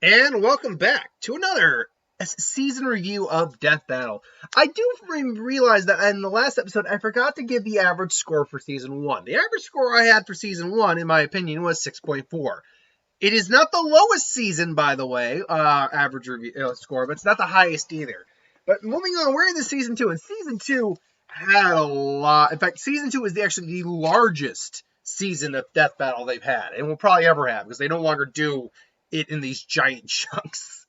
And welcome back to another season review of DeathBattle. I do realize that in the last episode, I forgot to give the average score for Season 1. The average score I had for Season 1, in my opinion, was 6.4. It is not the lowest season, by the way, average score, but it's not the highest either. But moving on, we're into Season 2, and Season 2 had a lot. In fact, Season 2 is actually the largest season of DeathBattle they've had, and will probably ever have, because they no longer do it in these giant chunks.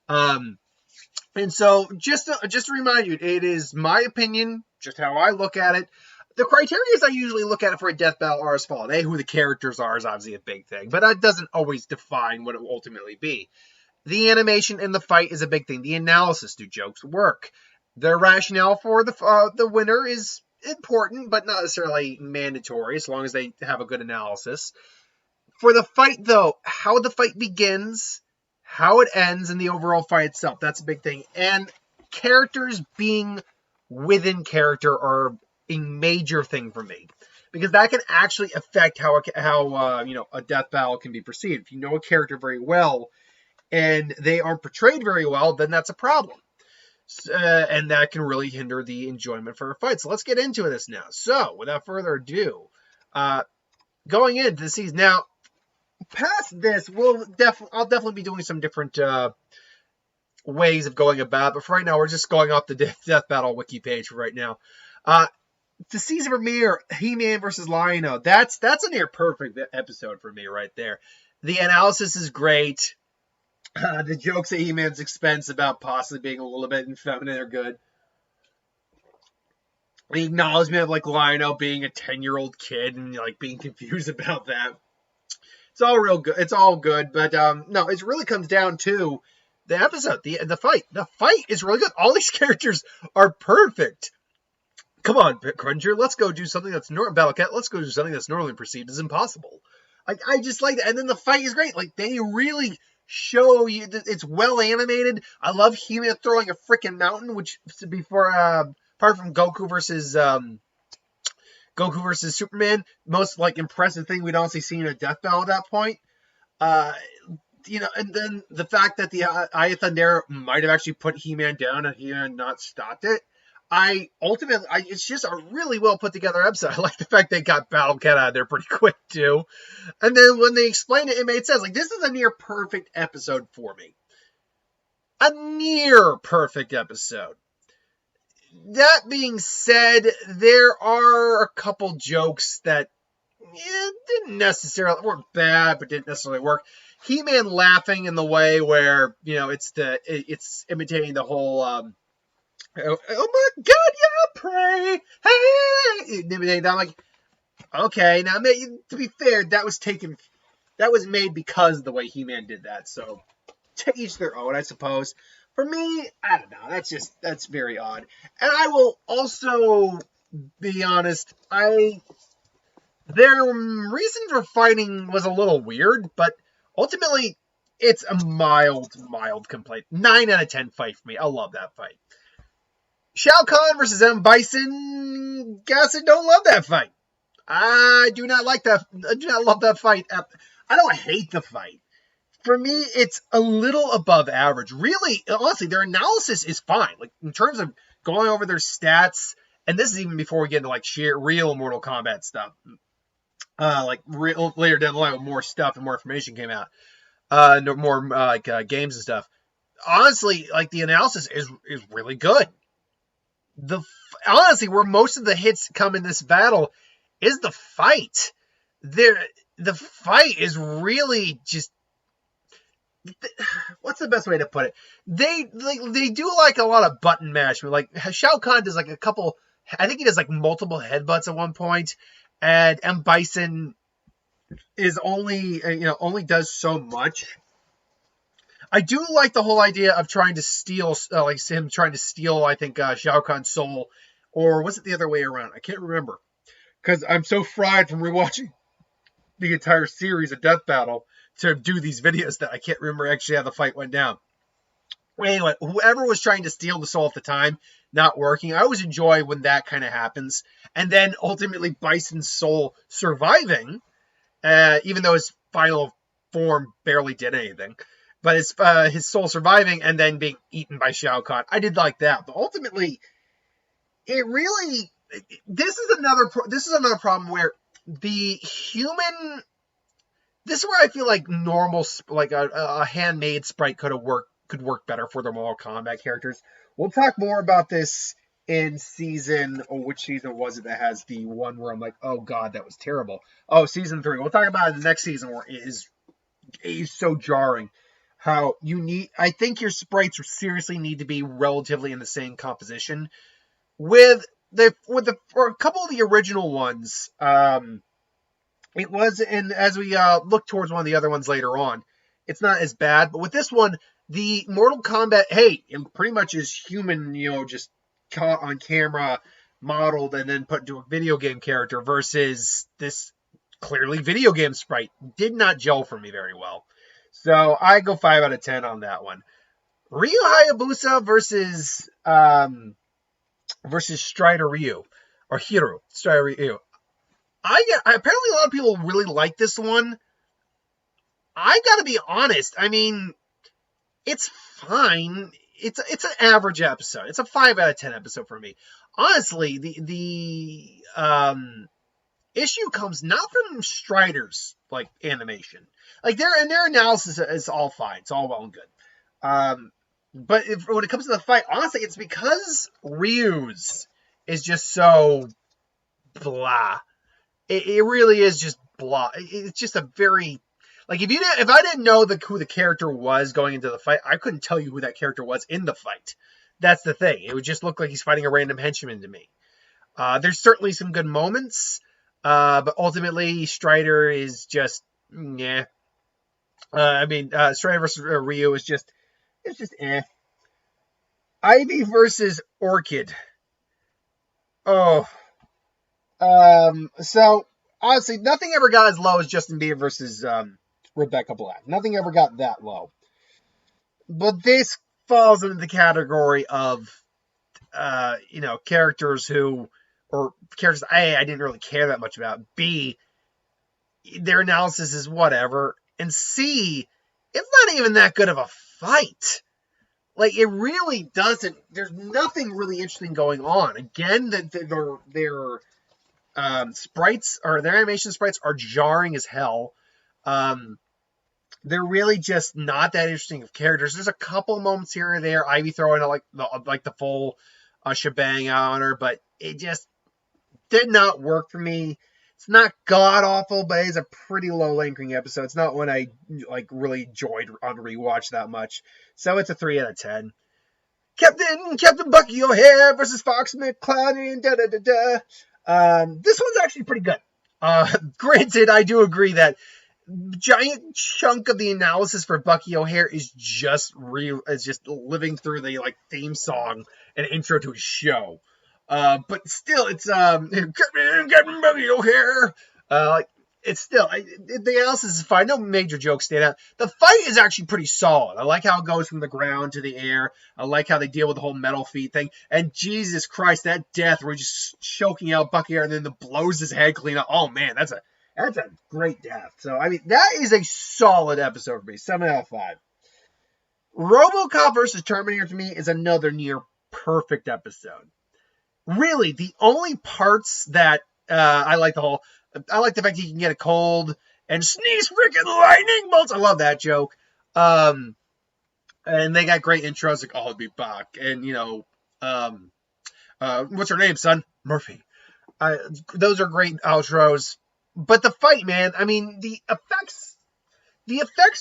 And so just to remind you, it is my opinion, just how I look at it. The criteria I usually look at it for a DeathBattle are as follows. Who the characters are is obviously a big thing, but that doesn't always define what it will ultimately be. The animation in the fight is a big thing. The analysis, do jokes work? Their rationale for the winner is important, but not necessarily mandatory, as long as they have a good analysis. For the fight, though, how the fight begins, how it ends, and the overall fight itself, that's a big thing. And characters being within character are a major thing for me, because that can actually affect how a death battle can be perceived. If you know a character very well, and they aren't portrayed very well, then that's a problem. And that can really hinder the enjoyment for a fight. So let's get into this now. So, without further ado, going into the season now. Past this, I'll definitely be doing some different ways of going about it, but for right now, we're just going off the DeathBattle wiki page for right now. The season premiere, He-Man versus Lion-O, that's a near perfect episode for me right there. The analysis is great. The jokes at He-Man's expense about possibly being a little bit effeminate are good. The acknowledgement of Lion-O being a 10-year-old kid and being confused about that. It's all real good. It's all good, but no, it really comes down to the episode, the fight. The fight is really good. All these characters are perfect. Come on, Cringer, let's go do something that's Battlecat. Let's go do something that's normally perceived as impossible. I just like that, and then the fight is great. They really show you that it's well animated. I love He-Man throwing a freaking mountain, which before apart from Goku versus Superman, most impressive thing we'd honestly seen in a death battle at that point. And then the fact that the Eye of Thunder might have actually put He-Man down and He-Man not stopped it. It's just a really well put together episode. I like the fact they got Battle Cat out of there pretty quick too. And then when they explained it, it made sense. This is a near perfect episode for me. A near perfect episode. That being said, there are a couple jokes that weren't bad, but didn't necessarily work. He-Man laughing in the way where it's imitating the whole oh my God, yeah, pray, hey, imitating that. I'm like, okay, now to be fair, that was made because of the way He-Man did that. So to each their own, I suppose. For me, I don't know. That's very odd. And I will also be honest, their reason for fighting was a little weird, but ultimately, it's a mild complaint. 9 out of 10 fight for me. I love that fight. Shao Kahn versus M. Bison. Guess I don't love that fight. I do not like that. I do not love that fight. I don't hate the fight. For me, it's a little above average. Really, honestly, their analysis is fine. In terms of going over their stats, and this is even before we get into sheer real Mortal Kombat stuff. Later down the line, when more stuff and more information came out, more games and stuff. Honestly, the analysis is really good. Honestly, where most of the hits come in this battle is the fight. The fight is really just. What's the best way to put it? They do a lot of button mashing. Shao Kahn does a couple. I think he does multiple headbutts at one point, and M. Bison is only does so much. I do like the whole idea of trying to steal, him trying to steal. I think Shao Kahn's soul, or was it the other way around? I can't remember because I'm so fried from rewatching the entire series of DeathBattle to do these videos that I can't remember actually how the fight went down. Anyway, whoever was trying to steal the soul at the time, not working. I always enjoy when that kind of happens. And then ultimately Bison's soul surviving, even though his final form barely did anything. but his soul surviving and then being eaten by Shao Kahn. I did like that, but ultimately, it really this is another problem where the human. This is where I feel like normal, like a handmade sprite could work better for the Mortal Kombat characters. We'll talk more about this in season. Oh, which season was it that has the one where I'm like, oh god, that was terrible. Oh, season 3. We'll talk about it in the next season where it is so jarring. How I think your sprites seriously need to be relatively in the same composition for a couple of the original ones. It was, and as we look towards one of the other ones later on, it's not as bad. But with this one, the Mortal Kombat, hey, it pretty much is human, just caught on camera, modeled, and then put into a video game character versus this clearly video game sprite. Did not gel for me very well. So I go 5 out of 10 on that one. Ryu Hayabusa versus Strider Ryu, or Hiro Strider Ryu. Apparently a lot of people really like this one. I gotta be honest. I mean, it's fine. It's an average episode. It's a 5 out of 10 episode for me. Honestly, the issue comes not from Strider's like animation. Like their analysis is all fine. It's all well and good. But when it comes to the fight, honestly, it's because Ryu's is just so blah. It really is just blah. It's just a very like if I didn't know who the character was going into the fight, I couldn't tell you who that character was in the fight. That's the thing. It would just look like he's fighting a random henchman to me. There's certainly some good moments, but ultimately Strider is just yeah. Strider versus Ryu is just eh. Ivy versus Orchid. Oh. So honestly, nothing ever got as low as Justin Bieber versus Rebecca Black. Nothing ever got that low. But this falls into the category of characters I didn't really care that much about. B, their analysis is whatever. And C, it's not even that good of a fight. Like, it really doesn't. There's nothing really interesting going on. Again, their sprites or their animation sprites are jarring as hell. They're really just not that interesting of characters. There's a couple moments here and there. Ivy throwing the full shebang on her, but it just did not work for me. It's not god awful, but it's a pretty low ranking episode. It's not one I really enjoyed on rewatch that much. So it's a 3 out of 10. Captain Bucky O'Hare versus Fox McCloud and this one's actually pretty good. Granted, I do agree that giant chunk of the analysis for Bucky O'Hare is just living through the theme song and intro to his show. But still, it's Captain Bucky O'Hare. It's still the analysis is fine. No major jokes stand out. The fight is actually pretty solid. I like how it goes from the ground to the air. I like how they deal with the whole metal feet thing. And Jesus Christ, that death where he's just choking out Bucky O'Hare and then blows his head clean up. Oh man, that's a great death. So I mean, that is a solid episode for me. 7 out of 5. Robocop versus Terminator to me is another near perfect episode. Really, the only parts that I like the fact that you can get a cold and sneeze freaking lightning bolts. I love that joke. And they got great intros like I'll be back. And what's her name, son? Murphy. Those are great outros. But the fight, man, I mean, the effects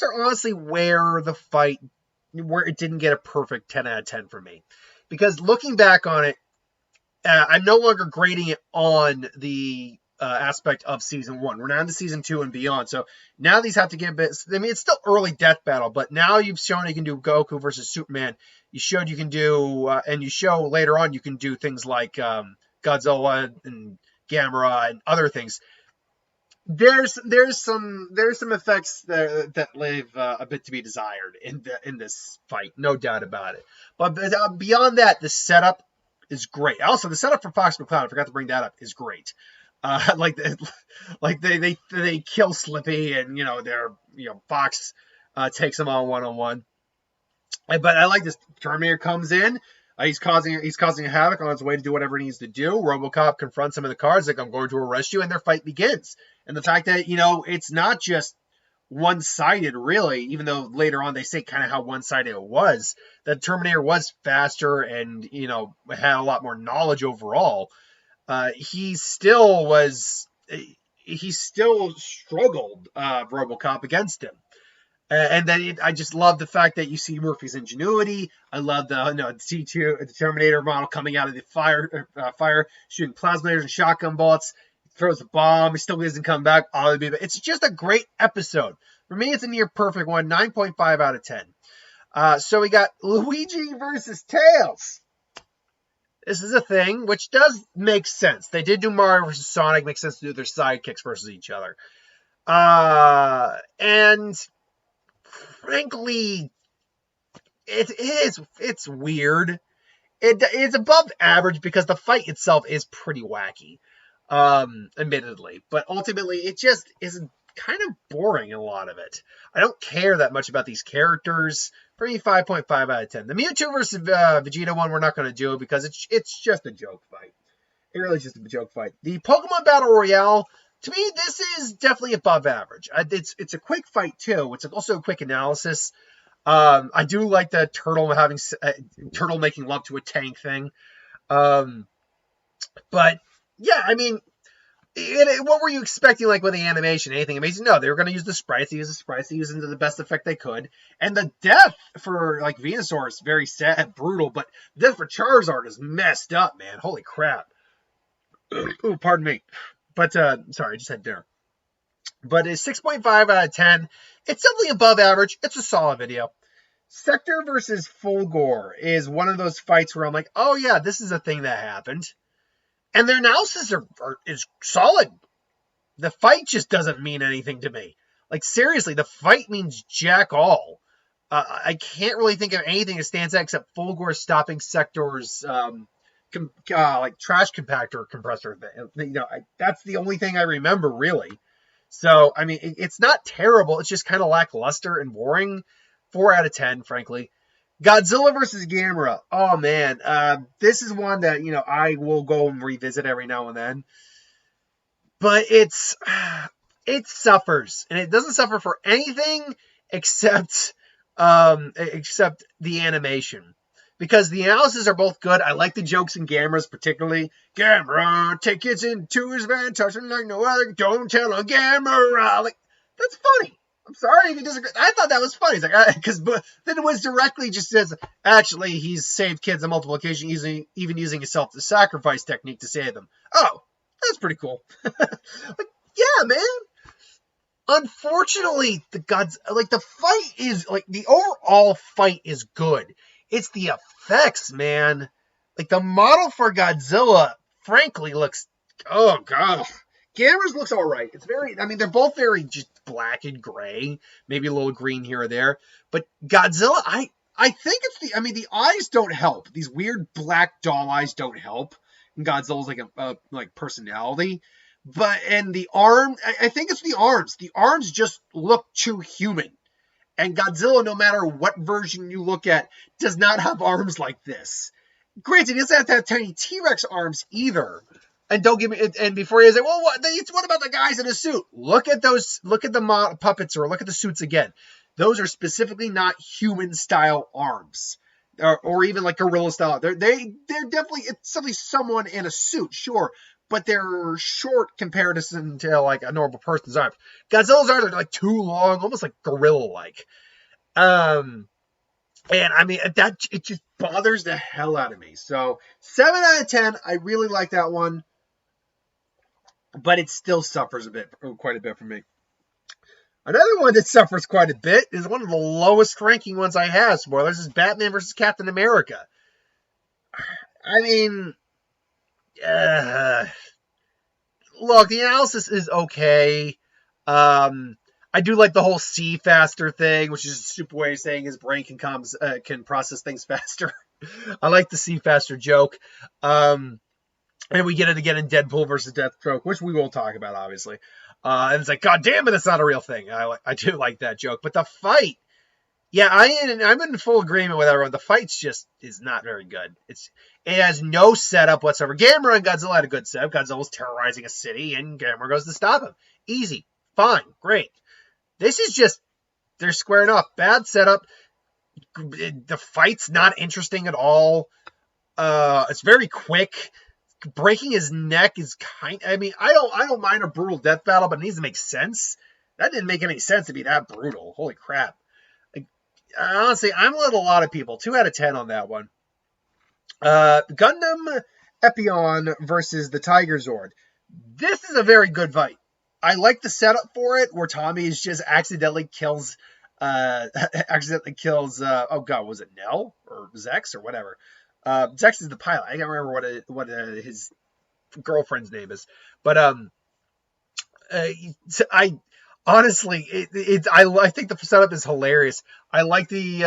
are honestly where it didn't get a perfect 10 out of 10 for me. Because looking back on it, I'm no longer grading it on the aspect of season 1. We're now into season 2 and beyond. So now these have to get a bit. I mean, it's still early death battle, but now you've shown you can do Goku versus Superman. You showed you can do, and you show later on you can do things like Godzilla and Gamera and other things. There's some effects that leave a bit to be desired in this fight, no doubt about it. But beyond that, the setup is great. Also, the setup for Fox McCloud, I forgot to bring that up, is great. They kill Slippy and their Fox takes him on one-on-one. But I like this. Terminator comes in. He's causing havoc on his way to do whatever he needs to do. Robocop confronts him in the car. He's like, I'm going to arrest you. And their fight begins. And the fact that, it's not just one-sided, really, even though later on they say kind of how one-sided it was, that Terminator was faster and, had a lot more knowledge overall. He still struggled, Robocop, against him. And then I just love the fact that you see Murphy's ingenuity. I love the T2, the Terminator model coming out of the fire, shooting plasmators and shotgun bullets. Throws a bomb. He still doesn't come back. It's just a great episode. For me, it's a near perfect one. 9.5 out of 10. So we got Luigi versus Tails. This is a thing which does make sense. They did do Mario versus Sonic. Makes sense to do their sidekicks versus each other. And frankly, it's weird. It's above average because the fight itself is pretty wacky, admittedly. But ultimately, it just is kind of boring in a lot of it. I don't care that much about these characters. For me, 5.5 out of 10. The Mewtwo versus Vegeta one we're not going to do because it's just a joke fight. It really is just a joke fight. The Pokemon Battle Royale, to me, this is definitely above average. It's a quick fight, too. It's also a quick analysis. I do like the turtle making love to a tank thing. But, yeah, I mean, what were you expecting, like, with the animation? Anything amazing? No, they were going to use the sprites. They used them to the best effect they could. And the death for, like, Venusaur is very sad, brutal, but the death for Charizard is messed up, man. Holy crap. Ooh, pardon me. But, sorry, I just had dinner. But it's 6.5 out of 10. It's definitely above average. It's a solid video. Sector versus Fulgore is one of those fights where I'm like, oh yeah, this is a thing that happened. And their analysis is solid. The fight just doesn't mean anything to me. Like, seriously, the fight means jack all. I can't really think of anything that stands out except Fulgore stopping Sector's like trash compactor compressor. That's the only thing I remember, really. So, I mean, it's not terrible. It's just kind of lackluster and boring. 4 out of 10, frankly. Godzilla versus Gamera. Oh, man. This is one that, I will go and revisit every now and then. But it suffers. And it doesn't suffer for anything except the animation. Because the analysis are both good. I like the jokes in Gamera's particularly. Gamera, take kids into his van, touch him like no other. Don't tell a Gamera. Like, that's funny. I'm sorry if you disagree. I thought that was funny. It's like, because then it was directly just says, actually, he's saved kids on multiple occasions, even using his self-sacrifice technique to save them. Oh, that's pretty cool. Like, yeah, man. Unfortunately, the fight is, like, the overall fight is good. It's the effects, man. Like, the model for Godzilla, frankly, looks, oh, God. Gamera's looks all right. It's they're both very just black and gray, maybe a little green here or there. But Godzilla, I think it's the eyes don't help. These weird black doll eyes don't help. And Godzilla's like a personality. And the arm, I think it's the arms. The arms just look too human. And Godzilla, no matter what version you look at, does not have arms like this. Granted, he doesn't have to have tiny T-Rex arms either. And don't give me. And before you say, well, what about the guys in a suit? Look at those. Look at the puppets, or look at the suits again. Those are specifically not human style arms, or even like gorilla style. They're definitely, it's definitely someone in a suit, sure, but they're short comparison to like a normal person's arms. Godzilla's arms are like too long, almost like gorilla-like. And I mean, it just bothers the hell out of me. So 7 out of 10. I really like that one. But it still suffers quite a bit for me. Another one that suffers quite a bit is one of the lowest ranking ones I have. Spoilers, is Batman versus Captain America. I mean, look, the analysis is okay. I do like the whole see faster thing, which is a stupid way of saying his brain can process things faster. I like the see faster joke. And we get it again in Deadpool versus Deathstroke, which we will talk about, obviously. And it's like, God damn it, it's not a real thing. I do like that joke. But the fight Yeah, I'm in full agreement with everyone. The fight's just is not very good. It has no setup whatsoever. Gamera and Godzilla had a good setup. Godzilla's terrorizing a city, and Gamera goes to stop him. Easy, fine, great. This is just they're squaring off. Bad setup. The fight's not interesting at all. It's very quick. Breaking his neck is I mean, I don't mind a brutal death battle, but it needs to make sense. That didn't make any sense to be that brutal. Holy crap. Honestly, I'm with a lot of people. 2 out of 10 on that one. Gundam Epione versus the Tiger Zord. This is a very good fight. I like the setup for it, where Tommy is just accidentally kills, oh god, was it Nell or Zex or whatever? Zex is the pilot. I can't remember what his girlfriend's name is, but I honestly, I think the setup is hilarious. I like the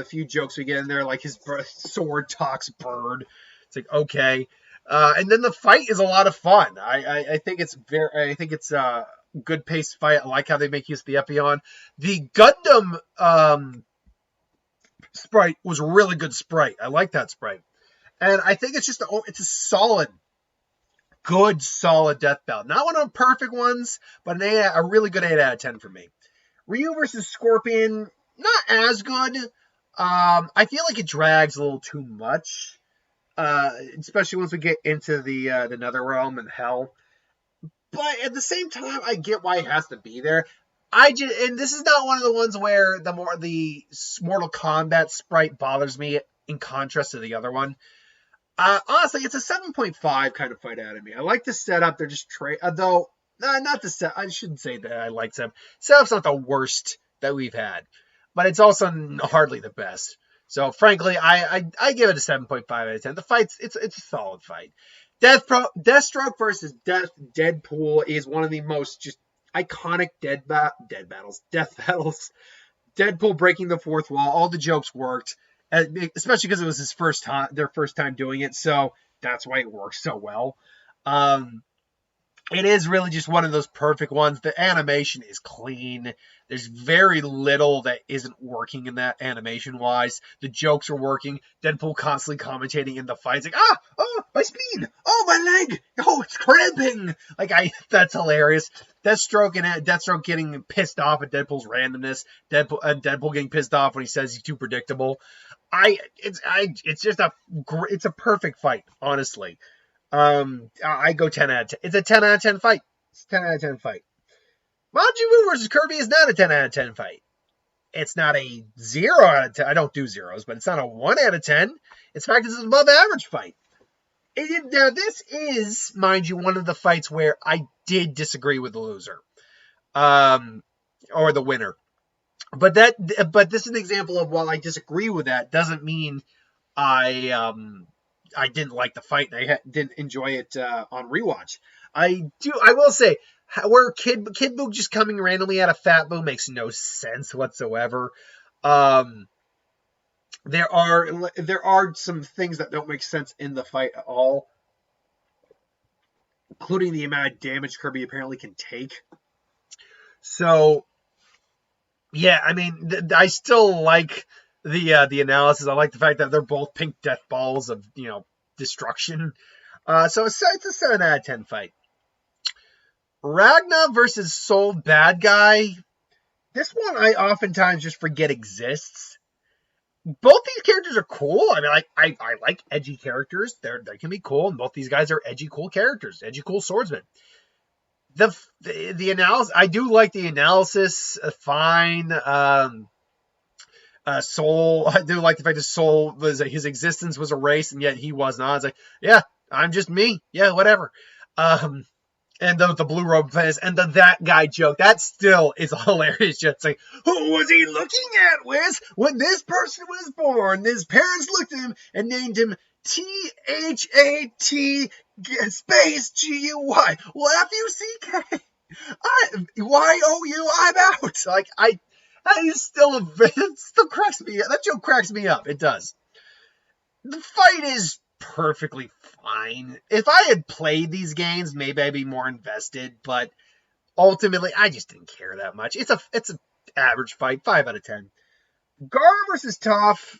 few jokes we get in there, like his sword talks bird. It's like, okay. And then the fight is a lot of fun. I think it's a good paced fight. I like how they make use of the Epione. The Gundam sprite was a really good sprite. I like that sprite. And I think it's a solid death battle. Not one of the perfect ones, but a really good 8 out of 10 for me. Ryu versus Scorpion, not as good. I feel like it drags a little too much, especially once we get into the Netherrealm and Hell. But at the same time, I get why it has to be there. And this is not one of the ones where the Mortal Kombat sprite bothers me in contrast to the other one. Honestly, it's a 7.5 kind of fight out of me. I like the setup. They're just though not the set. I shouldn't say that I like them. Setup's not the worst that we've had, but it's also hardly the best. So frankly, I give it a 7.5 out of 10. The fight's it's a solid fight. Deathstroke versus Deadpool is one of the most just iconic death battles. Deadpool breaking the fourth wall. All the jokes worked, especially because it was their first time doing it. So that's why it works so well. It is really just one of those perfect ones. The animation is clean. There's very little that isn't working in that animation-wise. The jokes are working. Deadpool constantly commentating in the fights, like, oh, my spleen, oh, my leg, oh, it's cramping. That's hilarious. Deathstroke getting pissed off at Deadpool's randomness. Deadpool getting pissed off when he says he's too predictable. It's a perfect fight, honestly. I go 10 out of 10. It's a 10 out of 10 fight. It's a 10 out of 10 fight. Majin Buu versus Kirby is not a 10 out of 10 fight. It's not a 0 out of 10. I don't do zeros, but it's not a 1 out of 10. In fact, it's an above average fight. Now, this is, mind you, one of the fights where I did disagree with the loser. Or the winner. But this is an example of, while I disagree with that, doesn't mean I didn't like the fight and I didn't enjoy it on rewatch. I will say, where Kid Buu just coming randomly out of Fat Buu makes no sense whatsoever. There are some things that don't make sense in the fight at all, including the amount of damage Kirby apparently can take. So, yeah, I mean, I still like the analysis. I like the fact that they're both pink death balls of, destruction. So it's a 7 out of 10 fight. Ragna versus Soul Bad Guy. This one I oftentimes just forget exists. Both these characters are cool. I mean, I like edgy characters. They can be cool, and both these guys are edgy, cool characters. Edgy, cool swordsmen. The analysis, I do like the analysis. Fine. Soul, I do like the fact that Soul his existence was erased, and yet he was not. It's like, yeah, I'm just me. Yeah, whatever. And the blue robe fans and that guy joke, that still is hilarious. Just like, who was he looking at, Wiz, when this person was born? His parents looked at him and named him T-H-A-T space G-U-Y. Well, F-U-C-K. Y-O-U, I'm out. It still cracks me up. That joke cracks me up. It does. The fight is perfectly fine. If I had played these games, maybe I'd be more invested, but ultimately I just didn't care that much. It's average fight, 5 out of 10. Gar versus Toph,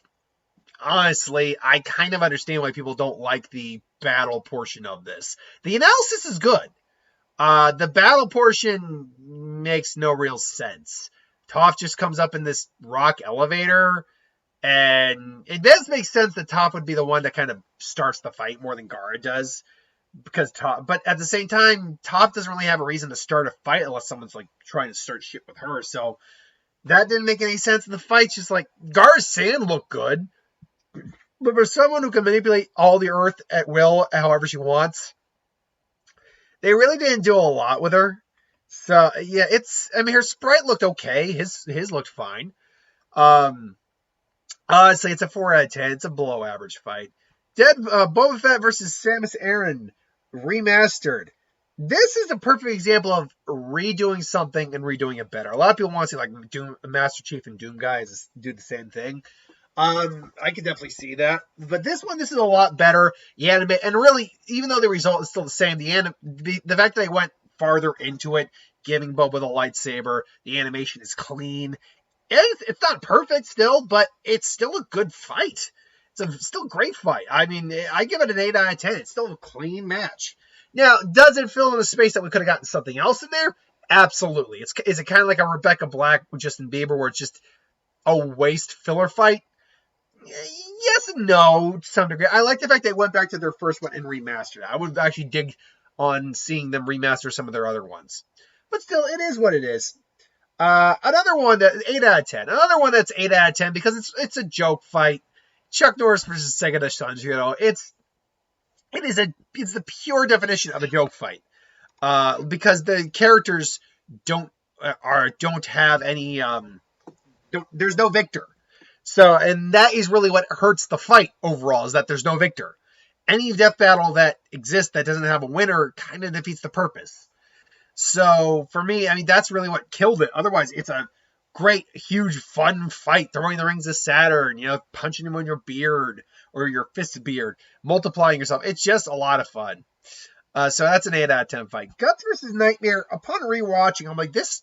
honestly, I kind of understand why people don't like the battle portion of this. The analysis is good. The battle portion makes no real sense. Toph just comes up in this rock elevator, and it does make sense that Toph would be the one that kind of starts the fight more than Gara does. But at the same time, Toph doesn't really have a reason to start a fight unless someone's like trying to start shit with her. So that didn't make any sense. And the fight's just like, Gara's sand looked good, but for someone who can manipulate all the earth at will, however she wants, they really didn't do a lot with her. So yeah, her sprite looked okay. His looked fine. Honestly, it's a 4 out of 10. It's a below average fight. Boba Fett versus Samus Aran Remastered. This is a perfect example of redoing something and redoing it better. A lot of people want to see like Doom, Master Chief and Doom guys do the same thing. I can definitely see that. But this is a lot better. And really, even though the result is still the same, the fact that they went farther into it, giving Boba the lightsaber, the animation is clean. It's not perfect still, but it's still a good fight. It's still a great fight. I mean, I give it an 8 out of 10. It's still a clean match. Now, does it fill in the space that we could have gotten something else in there? Absolutely. Is it kind of like a Rebecca Black with Justin Bieber where it's just a waste filler fight? Yes and no, to some degree. I like the fact they went back to their first one and remastered it. I would actually dig on seeing them remaster some of their other ones. But still, it is what it is. Another one that 8 out of 10. Another one that's 8 out of 10 because it's a joke fight. Chuck Norris versus Sega Sons, it's the pure definition of a joke fight. Because the characters don't have any there's no victor. So, and that is really what hurts the fight overall, is that there's no victor. Any death battle that exists that doesn't have a winner kind of defeats the purpose. So, for me, I mean, that's really what killed it. Otherwise, it's a great, huge, fun fight, throwing the rings of Saturn, punching him on your beard, or your fist beard, multiplying yourself. It's just a lot of fun. So that's an 8 out of 10 fight. Guts versus Nightmare, upon rewatching, I'm like, this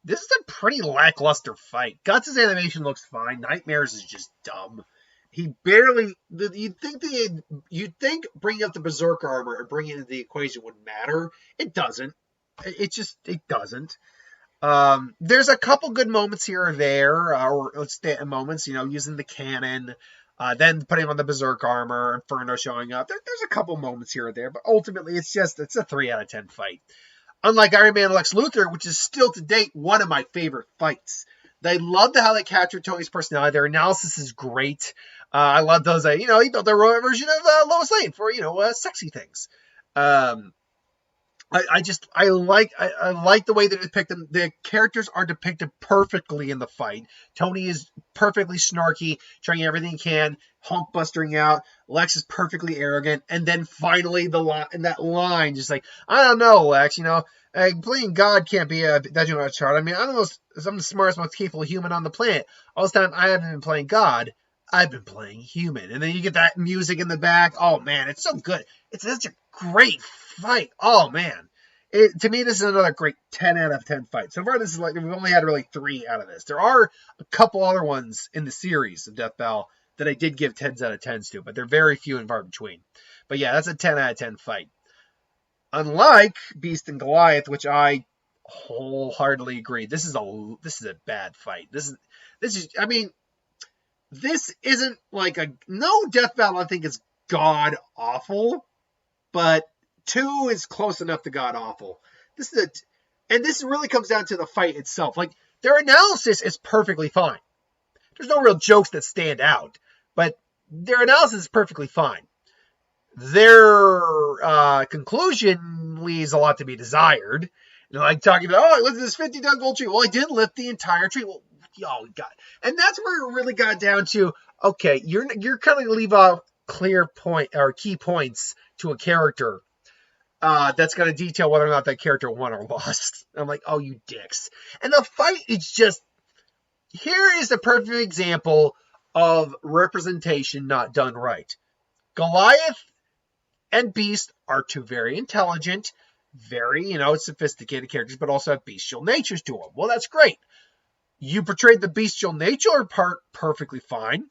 is a pretty lackluster fight. Guts' animation looks fine. Nightmare's is just dumb. He barely... You'd think bringing up the Berserker armor and bringing it into the equation would matter. It doesn't. It doesn't. There's a couple good moments here or there, or moments, using the cannon, then putting on the Berserk armor, Inferno showing up. There's a couple moments here or there, but ultimately it's a 3 out of 10 fight. Unlike Iron Man and Lex Luthor, which is still to date one of my favorite fights. I loved how they captured Tony's personality. Their analysis is great. I love those, he built their version of Lois Lane for, sexy things. I like the way they depict them. The characters are depicted perfectly in the fight. Tony is perfectly snarky, trying everything he can, hump bustering out. Lex is perfectly arrogant, and then finally that line, just like, I don't know, Lex. Playing God can't be a that chart. I mean, I'm the smartest, most capable human on the planet. All this time, I haven't been playing God. I've been playing human. And then you get that music in the back. Oh man, it's so good. It's such a great fight. Oh man. To me, this is another great 10 out of 10 fight. So far, we've only had really 3 out of this. There are a couple other ones in the series of DeathBattle that I did give 10s out of 10s to, but they're very few and far between. But yeah, that's a 10 out of 10 fight. Unlike Beast and Goliath, which I wholeheartedly agree, this is a bad fight. This isn't like no DeathBattle I think is god awful, but 2 is close enough to god awful. This really comes down to the fight itself. Like, their analysis is perfectly fine. There's no real jokes that stand out, but their analysis is perfectly fine. Their conclusion leaves a lot to be desired. Like talking about, I lifted this 50-ton gold tree. Well, I did lift the entire tree. Well, God. And that's where it really got down to, okay, you're kind of leave out clear point or key points to a character that's going to detail whether or not that character won or lost. I'm like, oh, you dicks. And the fight is just, here is a perfect example of representation not done right. Goliath and Beast are 2 very intelligent, very, sophisticated characters, but also have bestial natures to them. Well, that's great. You portrayed the bestial nature part perfectly fine.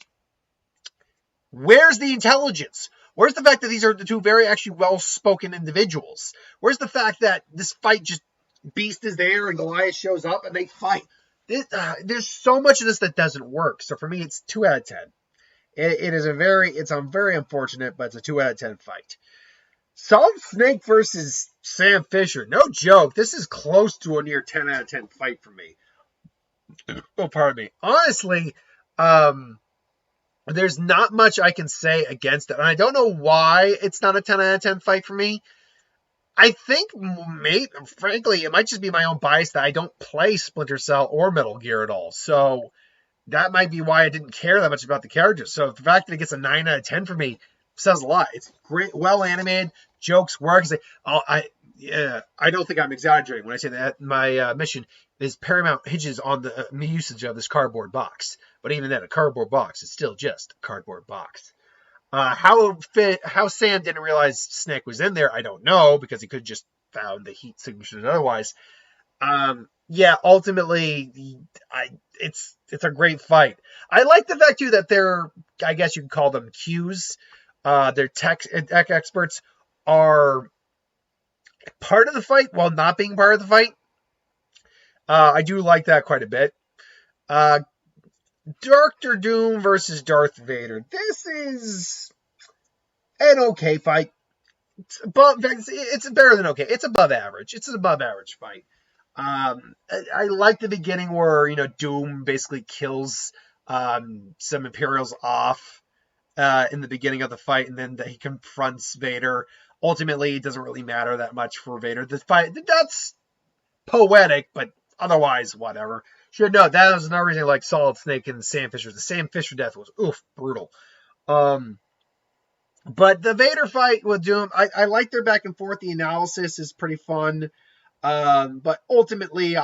Where's the intelligence? Where's the fact that these are the two very actually well-spoken individuals? Where's the fact that this fight just Beast is there and Goliath shows up and they fight? There's so much of this that doesn't work. So for me, it's 2 out of 10. It's a very unfortunate, but it's a 2 out of 10 fight. Solid Snake versus Sam Fisher. No joke. This is close to a near 10 out of 10 fight for me. Oh, pardon me. Honestly, there's not much I can say against it. And I don't know why it's not a 10 out of 10 fight for me. I think, frankly, it might just be my own bias that I don't play Splinter Cell or Metal Gear at all. So that might be why I didn't care that much about the characters. So the fact that it gets a 9 out of 10 for me says a lot. It's great, well animated, jokes work. I don't think I'm exaggerating when I say that my mission is Paramount hinges on the usage of this cardboard box. But even then, a cardboard box is still just a cardboard box. How Sam didn't realize Snake was in there, I don't know, because he could have just found the heat signatures otherwise. Ultimately, it's a great fight. I like the fact too that they're, I guess you could call them Qs. Their tech experts are part of the fight while not being part of the fight. I do like that quite a bit. Dr. Doom versus Darth Vader. This is an okay fight. It's better than okay. It's above average. It's an above average fight. I like the beginning where, Doom basically kills some Imperials off in the beginning of the fight, and then he confronts Vader. Ultimately, it doesn't really matter that much for Vader. The fight, that's poetic, but otherwise, whatever. Sure, no, that was another reason I like Solid Snake and Sam Fisher. The Sam Fisher death was, brutal. But the Vader fight with Doom, I like their back and forth. The analysis is pretty fun. But ultimately,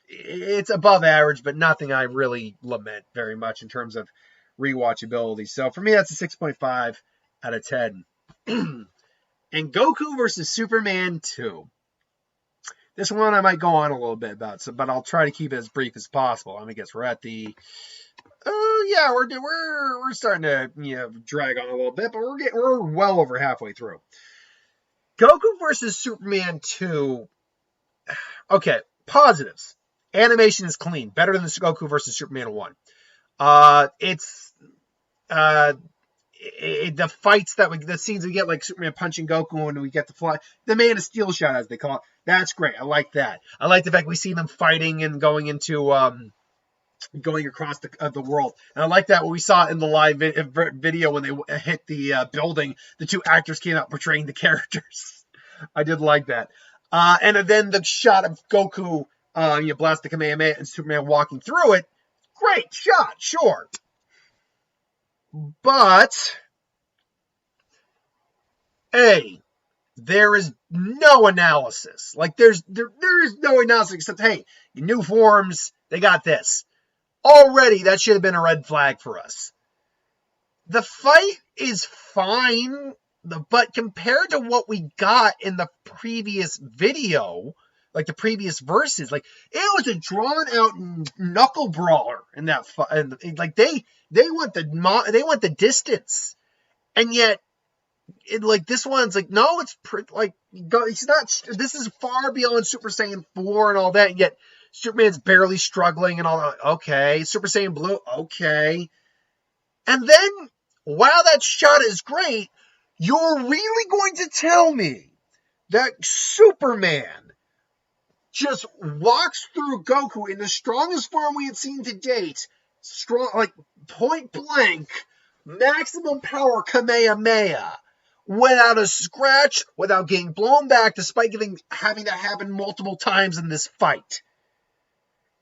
it's above average, but nothing I really lament very much in terms of rewatchability. So for me, that's a 6.5 out of 10. And Goku versus Superman 2. This one I might go on a little bit about, but I'll try to keep it as brief as possible. I guess we're at the, we're starting to drag on a little bit, but we're well over halfway through. Goku versus Superman 2. Okay, positives. Animation is clean, better than the Goku versus Superman 1. The fights the scenes we get, like Superman punching Goku and we get to fly, the Man of Steel shot as they call it. That's great. I like that. I like the fact we see them fighting and going across the world. And I like that what we saw in the live video when they hit the building, the two actors came out portraying the characters. I did like that. And then the shot of Goku, blast the Kamehameha and Superman walking through it. Great shot, sure. But, there is no analysis. Like, there is no analysis except, hey, new forms, they got this. Already, that should have been a red flag for us. The fight is fine, but compared to what we got in the previous video, like the previous verses, like, it was a drawn-out knuckle brawler in that fight. And like, they want the distance, and yet, this one's like, no, it's he's not. This is far beyond Super Saiyan 4 and all that, and yet Superman's barely struggling and all that. Okay, Super Saiyan Blue, okay, and then while that shot is great, you're really going to tell me that Superman just walks through Goku in the strongest form we had seen to date, point blank, maximum power Kamehameha, without a scratch, without getting blown back, despite having that happen multiple times in this fight.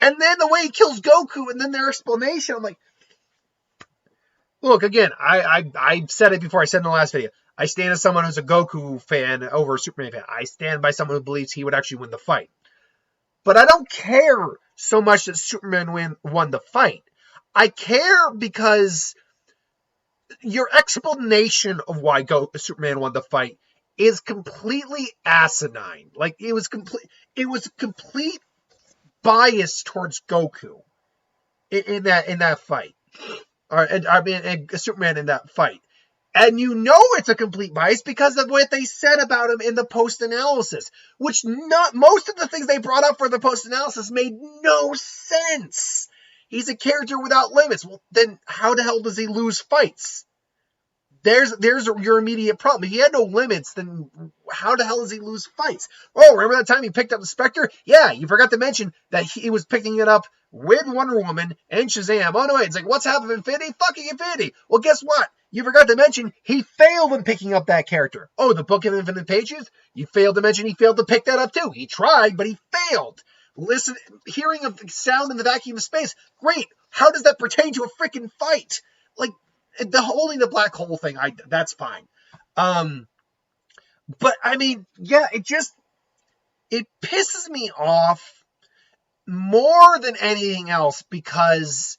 And then the way he kills Goku, and then their explanation, I'm like, look, again, I said it before, I said in the last video, I stand as someone who's a Goku fan over a Superman fan. I stand by someone who believes he would actually win the fight. But I don't care so much that Superman won the fight. I care because your explanation of why Superman won the fight is completely asinine. Like, it was complete bias towards Goku. in that fight. I mean, Superman in that fight. And you know it's a complete bias because of what they said about him in the post-analysis, which most of the things they brought up for the post-analysis made no sense. He's a character without limits. Well, then how the hell does he lose fights? There's your immediate problem. If he had no limits, then how the hell does he lose fights? Oh, remember that time he picked up the Spectre? Yeah, you forgot to mention that he was picking it up with Wonder Woman and Shazam. Oh, no, wait, it's like, what's half of Infinity? Fucking Infinity. Well, guess what? You forgot to mention he failed in picking up that character. Oh, the Book of Infinite Pages? You failed to mention he failed to pick that up, too. He tried, but he failed. Hearing of sound in the vacuum of space. Great. How does that pertain to a freaking fight? Like, the holding the black hole thing, that's fine. But I mean, yeah, it pisses me off more than anything else because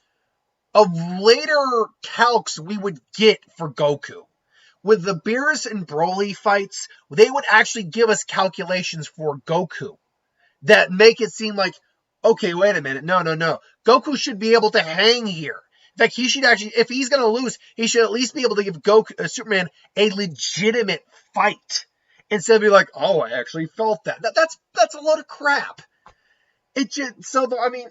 of later calcs we would get for Goku. With the Beerus and Broly fights, they would actually give us calculations for Goku that make it seem like, okay, wait a minute, no. Goku should be able to hang here. In fact, he should actually, if he's going to lose, he should at least be able to give Superman a legitimate fight. Instead of be like, oh, I actually felt that. That's a load of crap. I mean,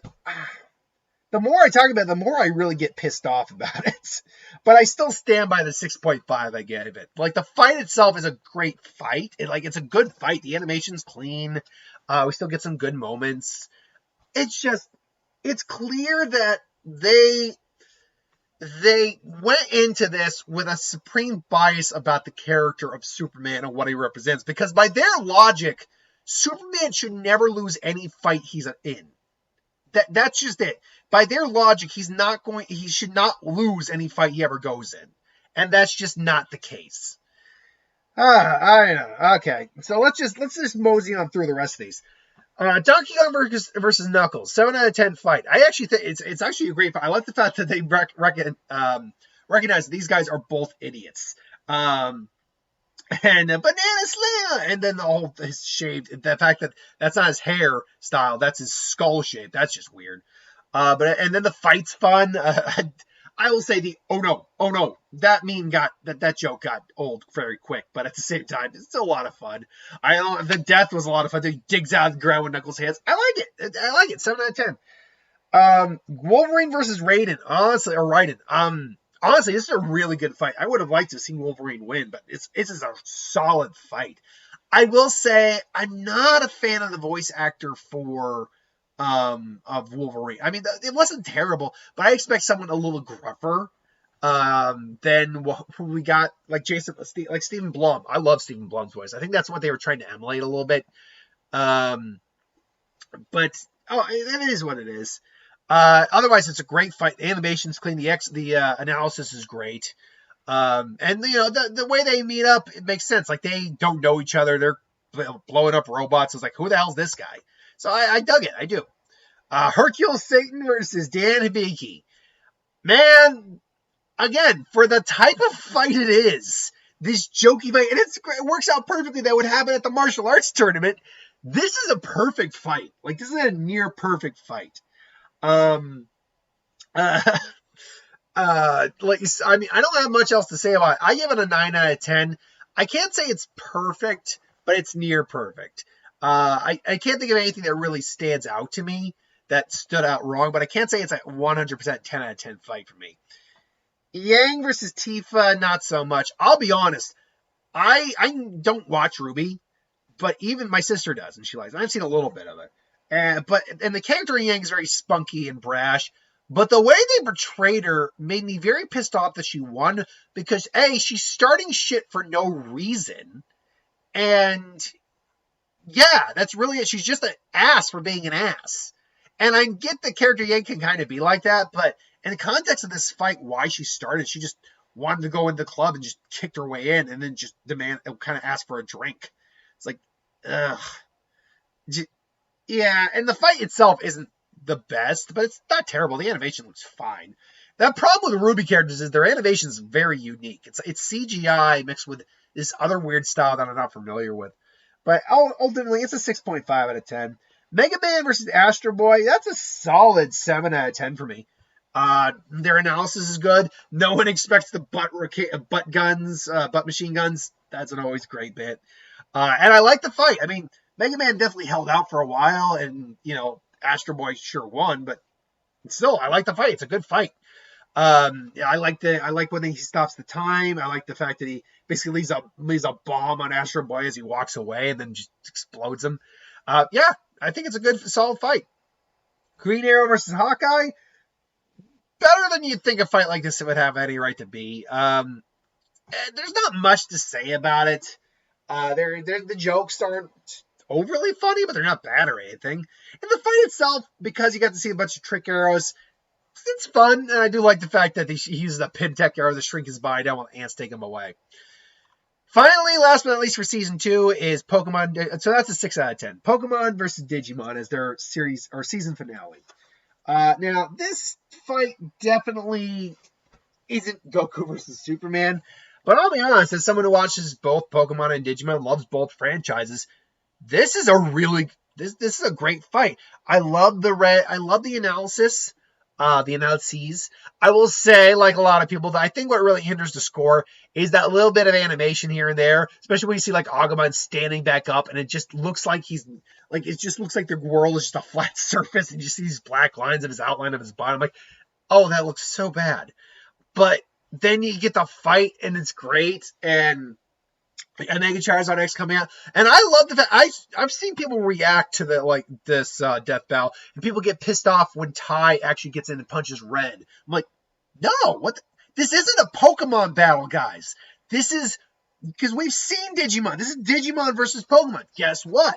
the more I talk about it, the more I really get pissed off about it. But I still stand by the 6.5 I gave it. Like, the fight itself is a great fight. It's a good fight. The animation's clean. We still get some good moments. It's clear that they went into this with a supreme bias about the character of Superman and what he represents. Because by their logic, Superman should never lose any fight he's in. That's just it. By their logic, he should not lose any fight he ever goes in. And that's just not the case. I know. Okay. So let's just mosey on through the rest of these. Donkey Kong versus Knuckles, 7 out of 10 fight. I actually think it's actually a great fight. I like the fact that they recognize that these guys are both idiots. And Banana Slam, and then his shaved. The fact that that's not his hair style, that's his skull shape. That's just weird. And then the fight's fun. I will say oh no, that joke got old very quick, but at the same time, it's still a lot of fun. The death was a lot of fun. He digs out of the ground with Knuckles' hands. I like it. 7 out of 10. Wolverine versus Raiden, Raiden. Honestly, this is a really good fight. I would have liked to see Wolverine win, but it's a solid fight. I will say I'm not a fan of the voice actor for of Wolverine. I mean, it wasn't terrible, but I expect someone a little gruffer than who we got, like Stephen Blum. I love Stephen Blum's voice. I think that's what they were trying to emulate a little bit. But it is what it is. Otherwise, it's a great fight. The animation's clean. The analysis is great. And the way they meet up, it makes sense. Like, they don't know each other. They're blowing up robots. It's like, who the hell's this guy? So I dug it. I do. Hercule Satan versus Dan Hibiki. Man, again, for the type of fight it is, this jokey fight, and it works out perfectly. That would happen at the martial arts tournament. This is a perfect fight. Like, this is a near perfect fight. I mean, I don't have much else to say about it. I give it a 9 out of 10. I can't say it's perfect, but it's near perfect. I can't think of anything that really stands out to me that stood out wrong, but I can't say it's a 100% 10 out of 10 fight for me. Yang versus Tifa, not so much. I'll be honest. I don't watch Ruby, but even my sister does, and she likes it. I've seen a little bit of it. And the character of Yang is very spunky and brash, but the way they portrayed her made me very pissed off that she won, because she's starting shit for no reason, and yeah, that's really it. She's just an ass for being an ass. And I get the character Yang can kind of be like that, but in the context of this fight, why she started, she just wanted to go into the club and just kicked her way in, and then just kind of ask for a drink. It's like, ugh. Yeah, and the fight itself isn't the best, but it's not terrible. The animation looks fine. The problem with the Ruby characters is their animation is very unique. It's CGI mixed with this other weird style that I'm not familiar with. But ultimately, it's a 6.5 out of 10. Mega Man versus Astro Boy, that's a solid 7 out of 10 for me. Their analysis is good. No one expects the butt machine guns. That's an always great bit. And I like the fight. I mean, Mega Man definitely held out for a while, and Astro Boy sure won, but still, I like the fight. It's a good fight. I like when he stops the time. I like the fact that he basically leaves a bomb on Astro Boy as he walks away and then just explodes him. Yeah, I think it's a good, solid fight. Green Arrow versus Hawkeye. Better than you'd think a fight like this would have any right to be. There's not much to say about it. The jokes aren't overly funny, but they're not bad or anything. And the fight itself, because you got to see a bunch of trick arrows, it's fun. And I do like the fact that he uses a Pin-Tech arrow to shrink his body down while ants take him away. Finally, last but not least for Season 2 is Pokemon. So that's a 6 out of 10. Pokemon versus Digimon as their series or season finale. Now, this fight definitely isn't Goku versus Superman. But I'll be honest, as someone who watches both Pokemon and Digimon, loves both franchises, this is this is a great fight. I love the analysis. The analyses. I will say, like a lot of people, that I think what really hinders the score is that little bit of animation here and there, especially when you see like Agumon standing back up, and it just looks like the world is just a flat surface, and you see these black lines of his outline of his body. I'm like, oh, that looks so bad. But then you get the fight, and it's great, and Mega Charizard X coming out, and I love the fact I've seen people react to this death battle, and people get pissed off when Tai actually gets in and punches Red. I'm like, no, this isn't a Pokemon battle, guys. This is because we've seen Digimon. This is Digimon versus Pokemon. Guess what?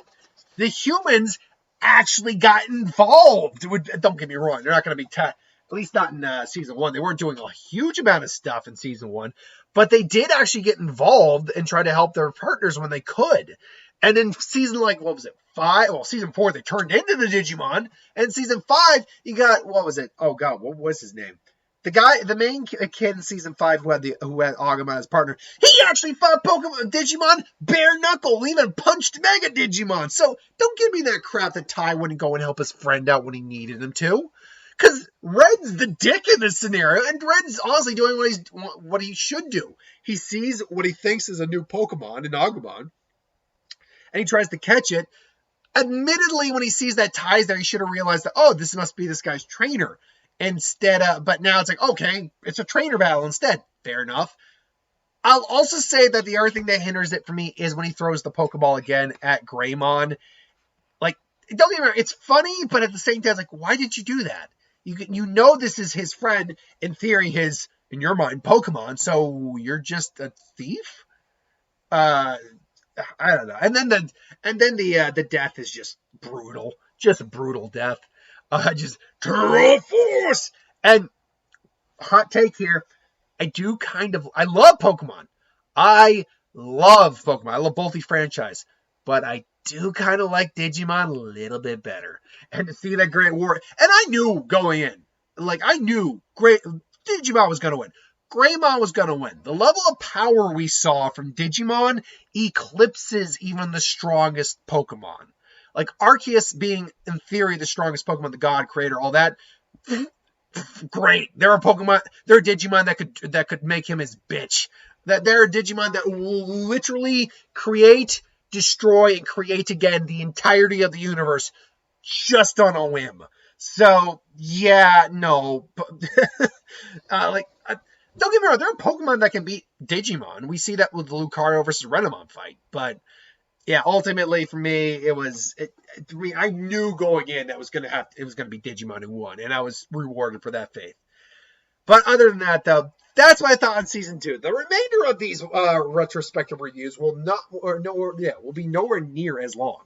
The humans actually got involved. Don't get me wrong; they're not going to be at least not in Season 1. They weren't doing a huge amount of stuff in Season 1. But they did actually get involved and try to help their partners when they could. And in season, 5? Well, Season 4, they turned into the Digimon. And Season 5, you got, what was it? Oh, God, what was his name? The main kid in Season 5 who had Agumon as partner, he actually fought Digimon bare knuckle, even punched Mega Digimon. So don't give me that crap that Tai wouldn't go and help his friend out when he needed him to. Because Red's the dick in this scenario, and Red's honestly doing what he should do. He sees what he thinks is a new Pokemon in Agumon, and he tries to catch it. Admittedly, when he sees that Tai's there, he should have realized that, oh, this must be this guy's trainer. But now it's like, okay, it's a trainer battle instead. Fair enough. I'll also say that the other thing that hinders it for me is when he throws the Pokeball again at Greymon. Don't get me wrong, it's funny, but at the same time, it's like, why did you do that? You know this is his friend, in theory, in your mind, Pokemon, so you're just a thief? I don't know. And then the death is just brutal. Just a brutal death. Just Terra Force! And hot take here, I love Pokemon. I love Pokemon. I love both these franchises. But I do kind of like Digimon a little bit better. And to see that Great War, and I knew going in, I knew Digimon was going to win. Greymon was going to win. The level of power we saw from Digimon eclipses even the strongest Pokemon. Arceus being, in theory, the strongest Pokemon, the God Creator, all that, great. There are Digimon that could make him his bitch. There are Digimon that will literally create, destroy, and create again the entirety of the universe just on a whim. So, yeah, no. Don't get me wrong, there are Pokemon that can beat Digimon. We see that with the Lucario versus Renamon fight. But, yeah, ultimately for me, I knew going in that it was going to be Digimon who won, and I was rewarded for that faith. But other than that, though, that's what I thought on Season 2. The remainder of these retrospective reviews will be nowhere near as long.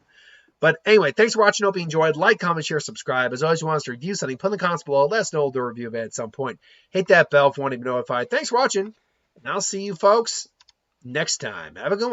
But anyway, thanks for watching. Hope you enjoyed. Like, comment, share, subscribe. As always, if you want us to review something, put in the comments below. Let us know the review of it at some point. Hit that bell if you want to be notified. Thanks for watching, and I'll see you folks next time. Have a good one.